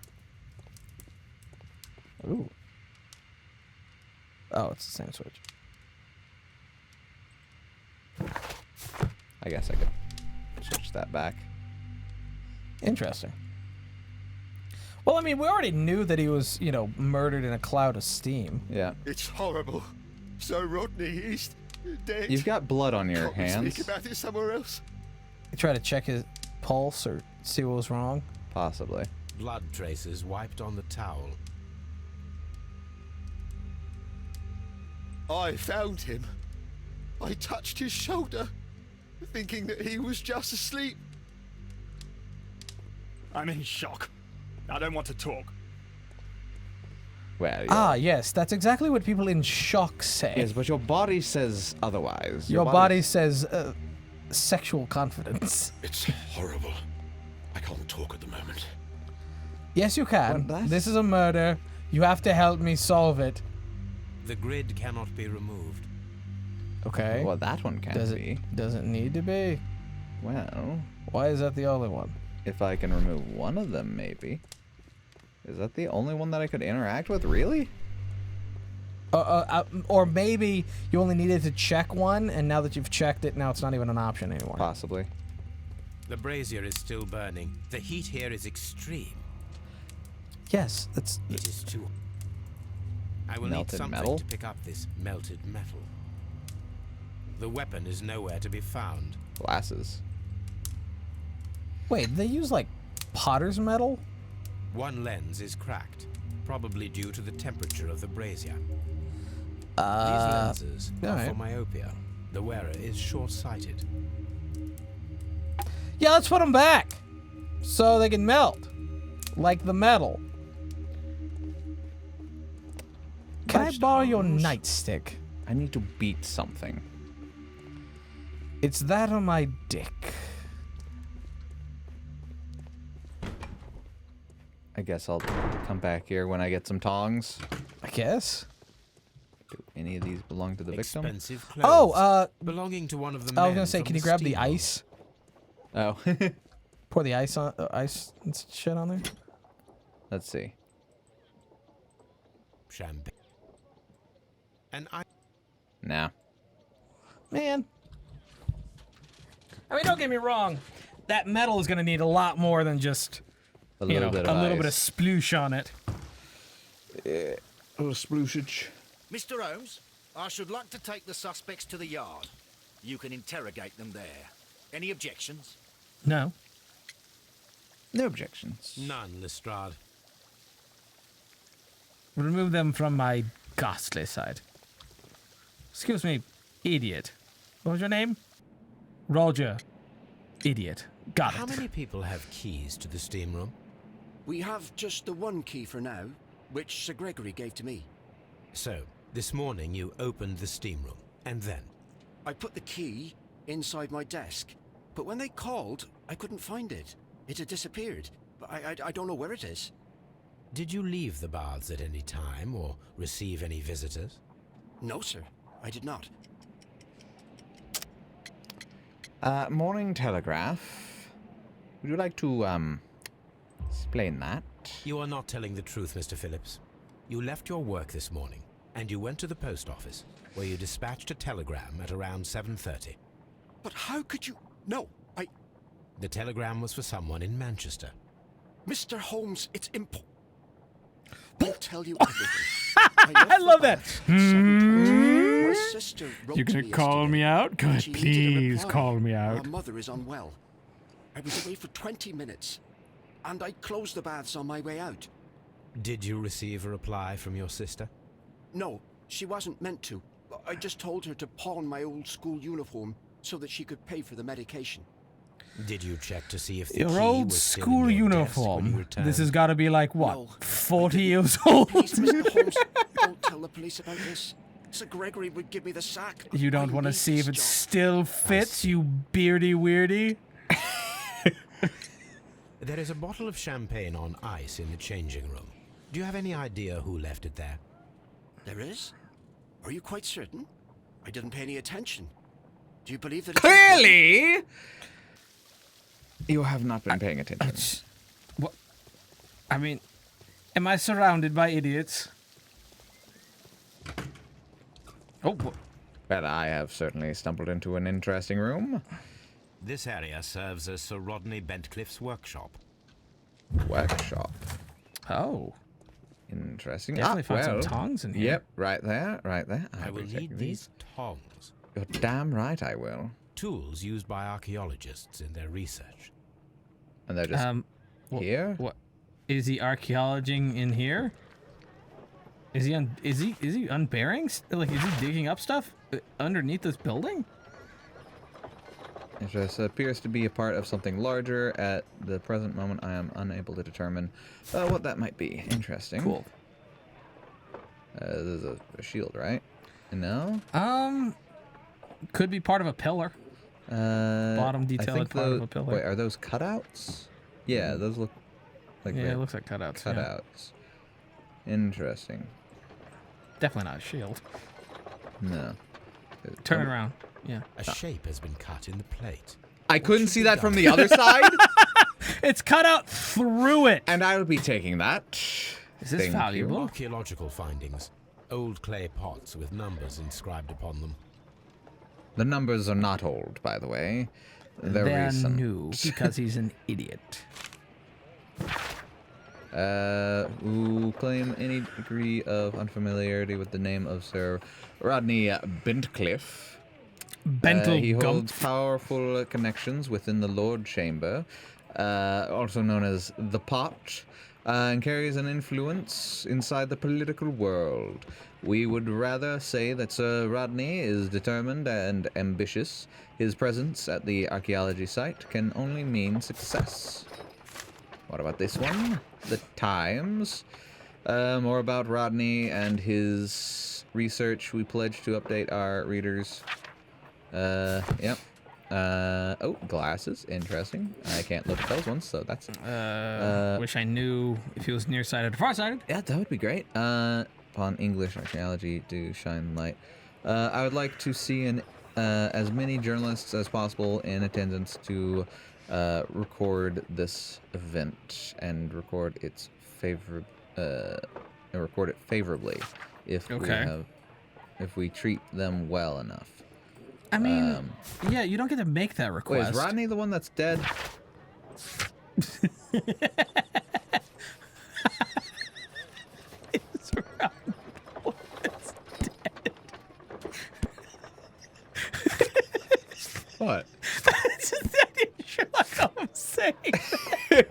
Ooh. Oh, it's the same switch. I guess I could switch that back. Interesting. Well, I mean, we already knew that he was, you know, murdered in a cloud of steam. Yeah. It's horrible. So Rodney, he's dead. You've got blood on your Can't we hands. speak about it somewhere else? You try to check his pulse or see what was wrong. Possibly. Blood traces wiped on the towel. I found him. I touched his shoulder, thinking that he was just asleep. I'm in shock. I don't want to talk. Well, Ah, yes, that's exactly what people in shock say. yes, but your body says otherwise. Your body says sexual confidence. It's horrible. I can't talk at the moment. Yes, you can. Well, This is a murder. You have to help me solve it. The grid cannot be removed. Okay. Well, that one can't does be. it? Does it need to be? Well, Why is that the only one? if I can remove one of them, maybe. Is that the only one that I could interact with? Really? Or maybe you only needed to check one, and now that you've checked it, now it's not even an option anymore. Possibly. The brazier is still burning. The heat here is extreme. Yes, that's. It is too. I will need Melted something metal? to pick up this melted metal. The weapon is nowhere to be found. Glasses. Wait, they use like potter's metal? One lens is cracked, probably due to the temperature of the brazier. These lenses are alright. for myopia. The wearer is short-sighted. Yeah, let's put them back so they can melt like the metal. Can I borrow your nightstick? I need to beat something. It's that on my dick. I guess I'll come back here when I get some tongs. I guess. Do any of these belong to the victim? Expensive clothes. Oh, belonging to one of the I was men gonna say, from can you grab the steamboat. ice? Oh. Pour the ice on, ice and shit on there. Let's see. Champagne. And Nah. Man. I mean, don't get me wrong. That metal is gonna need a lot more than just A little bit of a little bit of ice. sploosh on it. A little sploosage. Mr. Holmes, I should like to take the suspects to the yard. You can interrogate them there. Any objections? No. No objections. none, Lestrade. Remove them from my ghastly side. Excuse me, idiot. What was your name? Roger. Idiot. Got it. How many people have keys to the steam room? We have just the one key for now, which Sir Gregory gave to me. So, this morning you opened the steam room, and then? I put the key inside my desk, but when they called, I couldn't find it. It had disappeared, but I don't know where it is. Did you leave the baths at any time, or receive any visitors? No, sir, I did not. Morning Telegraph. Would you like to, explain that? You are not telling the truth, Mr. Phillips. You left your work this morning. And you went to the post office, where you dispatched a telegram at around 7:30. But how could you... No, The telegram was for someone in Manchester. Mr. Holmes, it's I'll tell you everything. I love that. My sister wrote You're to gonna me call yesterday. me out? Good, She needed a please reply. call me Our out. mother is unwell. I was away for 20 minutes, and I closed the baths on my way out. Did you receive a reply from your sister? No, she wasn't meant to. I just told her to pawn my old school uniform so that she could pay for the medication. Did you check to see if the Your key old was still school in your desk when you uniform. returned? This has got to be like, what, No, 40 years old? Please, Mr. Holmes, don't tell the police about this. Sir Gregory would give me the sack. You don't I want to need see if this it job. still fits, you beardy weirdy? There is a bottle of champagne on ice in the changing room. Do you have any idea who left it there? There is? Are you quite certain? I didn't pay any attention. Do you believe that it's Clearly, you have not been paying attention. What? I mean, am I surrounded by idiots? Oh, Well, I have certainly stumbled into an interesting room. This area serves as Sir Rodney Bentcliffe's workshop. Workshop. oh. Interesting. Definitely found some well, tongs in here. Yep, right there, right there. I I'll will be need taking these tongs. You're damn right I will. Tools used by archaeologists in their research. And they're just here? What? Is he archaeologing in here? Is he unbearing? Like, is he digging up stuff underneath this building? It just appears to be a part of something larger. At the present moment, I am unable to determine what that might be. Interesting. Cool. This is a shield, right? No? Could be part of a pillar. Bottom I detail think part of a pillar. Wait, are those cutouts? Yeah, those look like Yeah, they're it looks like cutouts. Yeah. cutouts. Interesting. Definitely not a shield. No. Turn it around. Yeah. A shape has been cut in the plate. I couldn't see that from the other side, It's cut out through it. and I will be taking that. Is this Thank valuable? you. Archaeological findings. Old clay pots with numbers inscribed upon them. The numbers are not old, by the way. They're recent. new because he's an idiot. Who claim any degree of unfamiliarity with the name of Sir Rodney Bentcliffe. He holds powerful connections within the Lord Chamber, also known as the Pot, and carries an influence inside the political world. We would rather say that Sir Rodney is determined and ambitious. His presence at the archaeology site can only mean success. What about this one? The Times. More about Rodney and his research. We pledge to update our readers. Yep. Oh, glasses. Interesting. I can't look at those ones, so that's... Wish I knew if he was nearsighted or farsighted. Yeah, that would be great. Upon English archaeology to shine light. I would like to see as many journalists as possible in attendance to record this event and record its record it favorably if we treat them well enough. I mean, yeah, you don't get to make that request. Wait, is Rodney the one that's dead? It's Rodney the one that's dead. What? That's just that Sherlock Holmes saying that.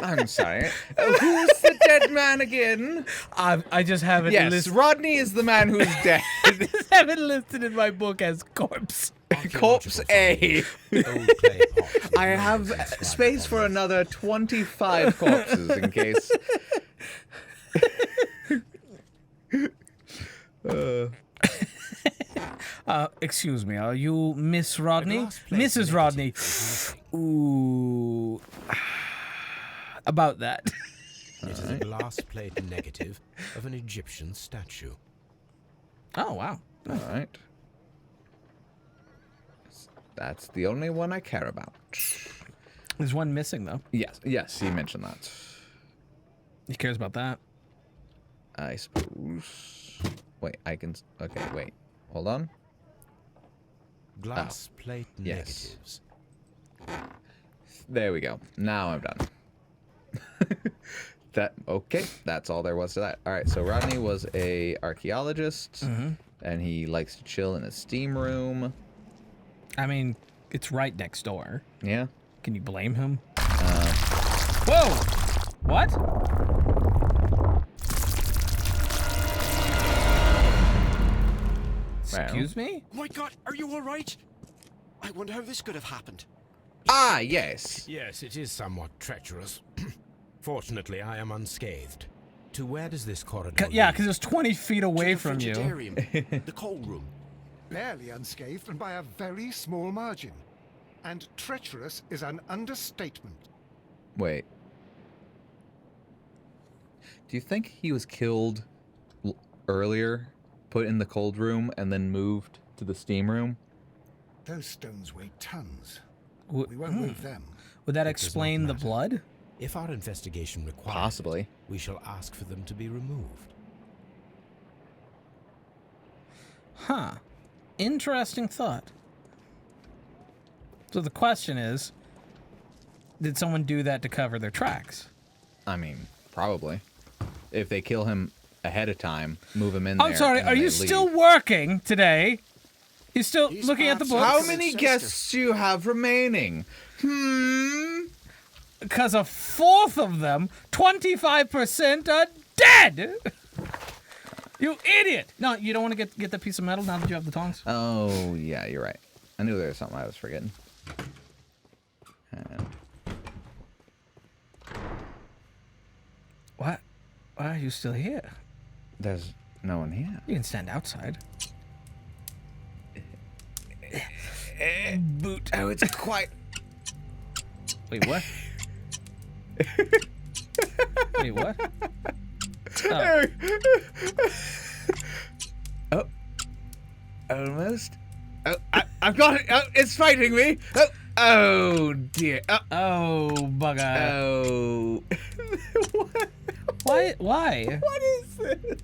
I'm sorry. Who's the dead man again? I just have it Yes, listed. Rodney is the man who's dead. I just have it listed in my book as corpse. Corpse A. Old clay pots. I have space for another 25 corpses in case. Excuse me, are you Miss Rodney? glass plate Mrs. Rodney. Ooh. About that. It is a glass plate negative of an Egyptian statue. Oh, wow. All right. That's the only one I care about. There's one missing, though. Yes, he mentioned that. He cares about that. I suppose. Wait, I can. Okay, wait. Hold on. Glass plate yes. negatives. There we go. Now I'm done. Okay, that's all there was to that. All right, so Rodney was a archaeologist, and he likes to chill in a steam room. I mean, it's right next door. Yeah. Can you blame him? Whoa! What? Excuse me? Oh my God, are you all right? I wonder how this could have happened. Ah, yes. Yes, it is somewhat treacherous. Fortunately, I am unscathed. To where does this corridor Yeah, lead? because it's 20 feet away from you. The cold room. Barely unscathed and by a very small margin. And treacherous is an understatement. Wait. Do you think he was killed earlier, put in the cold room, and then moved to the steam room? Those stones weigh tons. W- We won't move them. Would that It does not explain the matter. blood? If our investigation requires Possibly. it, we shall ask for them to be removed. Huh. Interesting thought. So the question is, did someone do that to cover their tracks? I mean, probably. If they kill him ahead of time, move him in there. I'm sorry, and are then you they still leave. working today? He's still He's looking at the perhaps- books? How Books. many Sister. guests do you have remaining? Because a fourth of them, 25%, are dead! You idiot! No, you don't want to get the piece of metal now that you have the tongs? Oh, yeah, you're right. I knew there was something I was forgetting. What? Why are you still here? There's no one here. You can stand outside. Boot. Oh, it's quite... Wait, what? Wait, what? Oh. Oh. Almost. Oh, I've got it. Oh, it's fighting me. Oh, oh dear. Oh, Oh, bugger. oh. Why? What is this?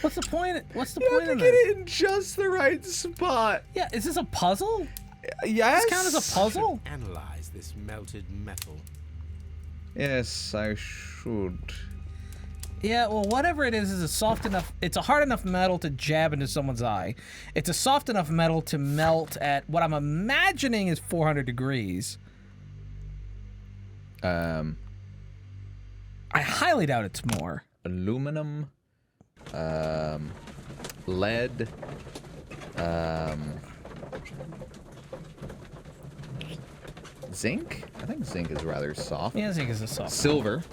What's the point? What's the You point have of to get this? it in just the right spot. Yeah, is this a puzzle? Yes. Does this count as a puzzle? Analyze this melted metal. Yes, I should. Yeah, well, whatever it is a soft enough. It's a hard enough metal to jab into someone's eye. It's a soft enough metal to melt at what I'm imagining is 400 degrees. I highly doubt it's more. Aluminum. Lead. Zinc? I think zinc is rather soft. Yeah, I think it's a soft. Silver.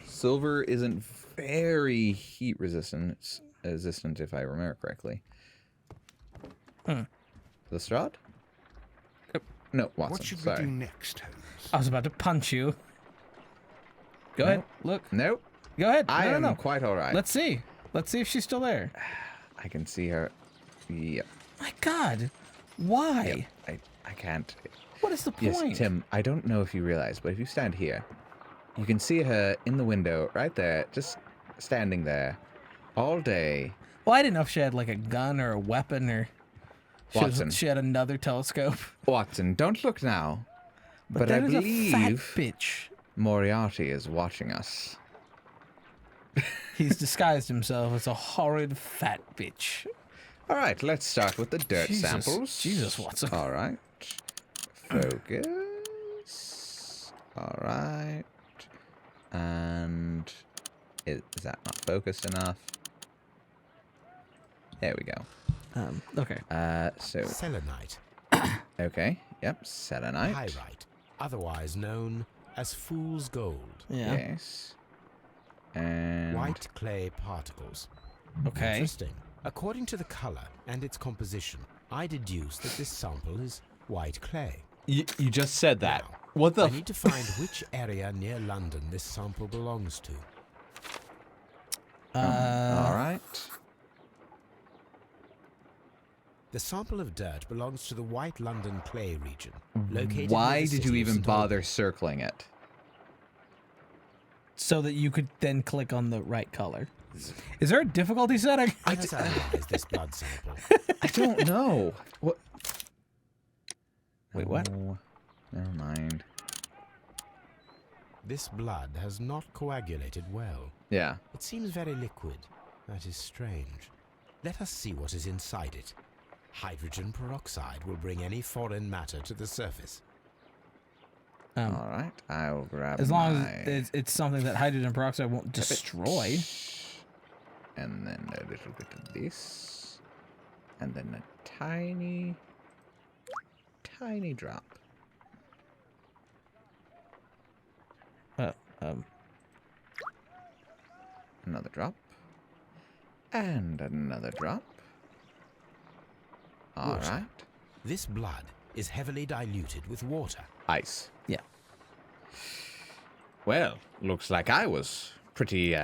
Silver isn't very heat resistant, if I remember correctly. Lestrade? No, Watson. What should we sorry. do next, Holmes? I was about to punch you. Go ahead. Look. Nope. Go ahead. I no, am no, no. quite all right. Let's see. Let's see if she's still there. I can see her. Yep. My God. Why? Yep. I can't. What is the point? Yes, Tim, I don't know if you realize, but if you stand here, you can see her in the window right there, just standing there all day. Well, I didn't know if she had like a gun or a weapon or Watson. she had another telescope. Watson, don't look now. But I that is a fat believe bitch. Moriarty is watching us. He's disguised himself as a horrid fat bitch. All right, let's start with the dirt Jesus. samples. Jesus, Watson. All right. Focus. All right. And is that not focused enough? There we go. Okay. So Selenite. okay. Yep. Selenite. Pyrite, otherwise known as fool's gold. Yeah. Yes. And White clay particles. Okay. Interesting. According to the color and its composition, I deduce that this sample is white clay. you just said that. Now, What the? I need to find which area near London this sample belongs to. All right. The sample of dirt belongs to the White London clay region, located near Why the did city you of even St. bother Albans. circling it? so that you could then click on the right color. Is there a difficulty setting? Let's analyze this blood sample. I don't know. What? Wait, what? Oh, never mind. This blood has not coagulated well. Yeah. It seems very liquid. That is strange. Let us see what is inside it. Hydrogen peroxide will bring any foreign matter to the surface. All right, I'll grab as long as it's something that hydrogen peroxide won't destroy. And then a little bit of this. And then a tiny, tiny drop. Another drop. And another drop. All right. This blood is heavily diluted with water. Ice. Yeah. Well, looks like I was pretty,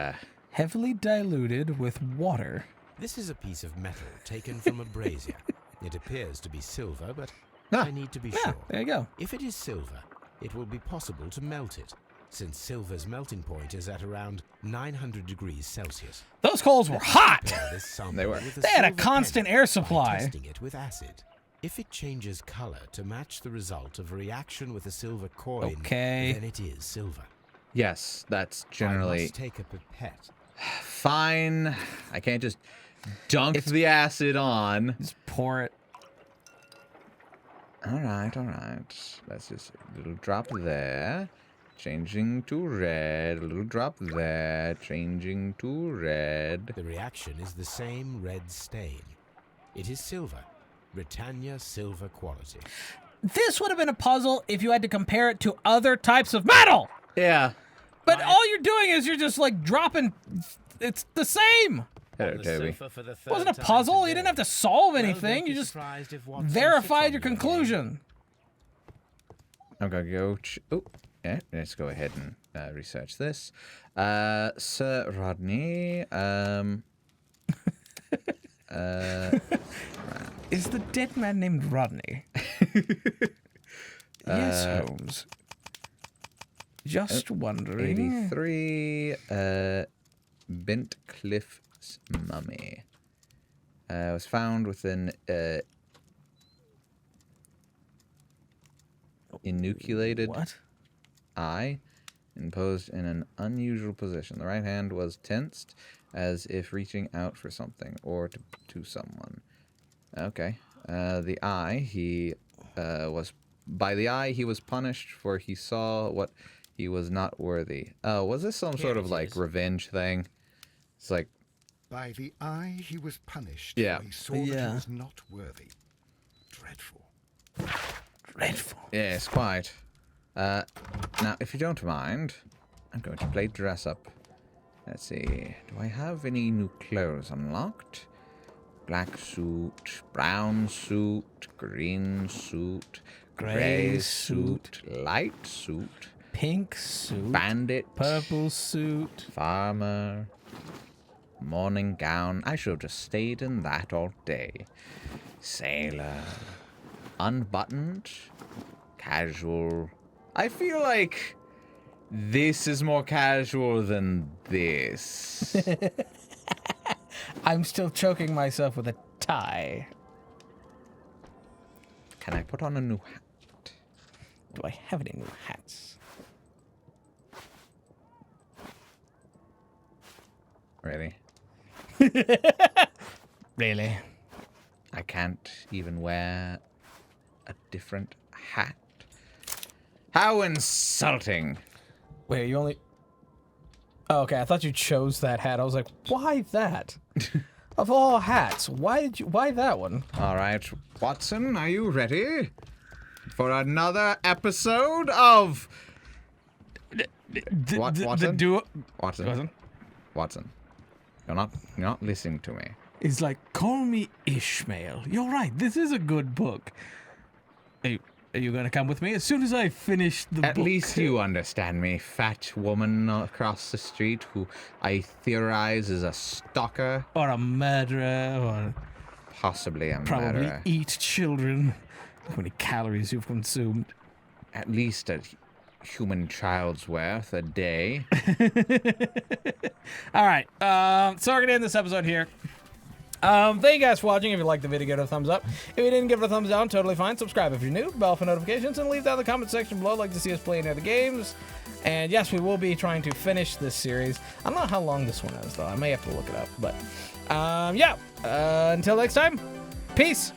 Heavily diluted with water. This is a piece of metal taken from a brazier. It appears to be silver, but Ah. I need to be sure. There you go. If it is silver, it will be possible to melt it, since silver's melting point is at around 900 degrees Celsius. Those coals were hot! Compare this sample They were. with They had a silver constant penny air by supply. testing it with acid. If it changes color to match the result of a reaction with a silver coin, Okay. then it is silver. yes, that's I generally must take a pipette. fine. I can't just dunk the acid on. Just pour it. All right, all right. That's just a little drop there. Changing to red. A little drop there. Changing to red. The reaction is the same red stain. It is silver. Britannia silver quality. This would have been a puzzle if you had to compare it to other types of metal. Yeah. But all you're doing is you're just like dropping. It's the same. Hello, Toby. It wasn't a puzzle. You didn't have to solve anything. You just verified your conclusion. I'm gonna go. Oh, yeah. Let's go ahead and research this. Sir Rodney. Is the dead man named Rodney? Yes, Holmes. Just wondering. 83. Bent Cliff's mummy. Was found within enucleated What? eye, imposed in an unusual position. The right hand was tensed, as if reaching out for something or to someone. Okay. The eye, he was by the eye he was punished, for he saw what he was not worthy. Oh, was this some sort of like revenge thing? It's like By the eye he was punished. Yeah. For he saw that he was not worthy. Dreadful. Dreadful. yes, quite. Now, if you don't mind, I'm going to play dress up. Let's see. Do I have any new clothes unlocked? Black suit, brown suit, green suit, gray suit, light suit, Pink suit. bandit, Purple suit. farmer, morning gown. I should have just stayed in that all day. Sailor, unbuttoned, casual. I feel like this is more casual than this. I'm still choking myself with a tie. Can I put on a new hat? Do I have any new hats? Really? Really? I can't even wear a different hat. How insulting. Wait, you only... Oh, okay, I thought you chose that hat. I was like, why that? Of all hats, why that one? All right, Watson, are you ready for another episode of Watson? Watson, you're not listening to me. He's like, call me Ishmael. You're right, this is a good book. Are you gonna come with me as soon as I finish the book? At least you understand me, fat woman across the street who I theorize is a stalker. Or a murderer, or Possibly a probably murderer. eat children. Look how many calories you've consumed. At least a human child's worth a day. All right. So we're going to end this episode here. Thank you guys for watching. If you liked the video, give it a thumbs up. If you didn't, give it a thumbs down. Totally fine. Subscribe if you're new. Bell for notifications. And leave down in the comment section below. Like to see us play any other games. And yes, we will be trying to finish this series. I don't know how long this one is, though. I may have to look it up. But yeah. Until next time. Peace.